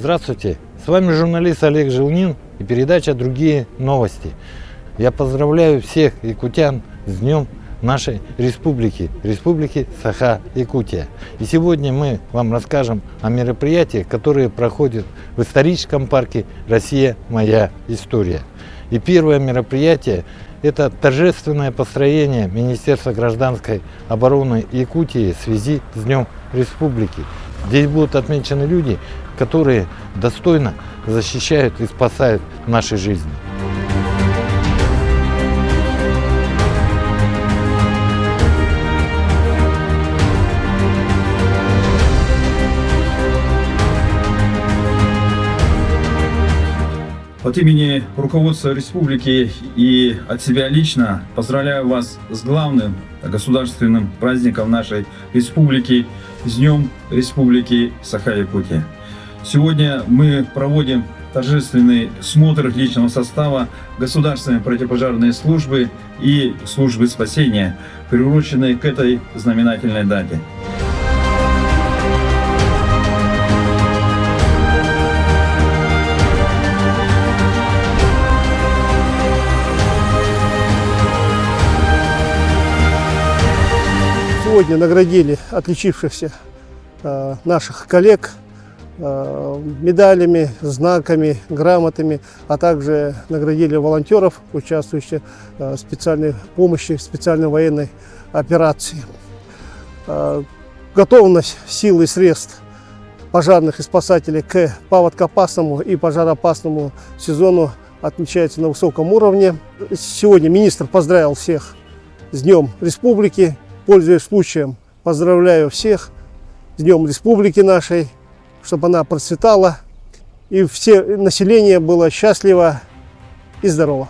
Здравствуйте, с вами журналист Олег Желнин и передача «Другие новости». Я поздравляю всех якутян с Днем нашей республики, Республики Саха-Якутия. И сегодня мы вам расскажем о мероприятиях, которые проходят в историческом парке «Россия. Моя история». И первое мероприятие – это торжественное построение Министерства гражданской обороны Якутии в связи с Днем Республики. Здесь будут отмечены люди, которые достойно защищают и спасают наши жизни. От имени руководства республики и от себя лично поздравляю вас с главным государственным праздником нашей республики, с Днем Республики Саха-Якутия. Сегодня мы проводим торжественный смотр личного состава Государственной противопожарной службы и службы спасения, приуроченной к этой знаменательной дате. Сегодня наградили отличившихся наших коллег медалями, знаками, грамотами, а также наградили волонтеров, участвующих в специальной помощи, в специальной военной операции. Готовность сил и средств пожарных и спасателей к паводкоопасному и пожароопасному сезону отмечается на высоком уровне. Сегодня министр поздравил всех с Днем Республики. Пользуясь случаем, поздравляю всех с Днем Республики нашей, чтобы она процветала и все население было счастливо и здорово.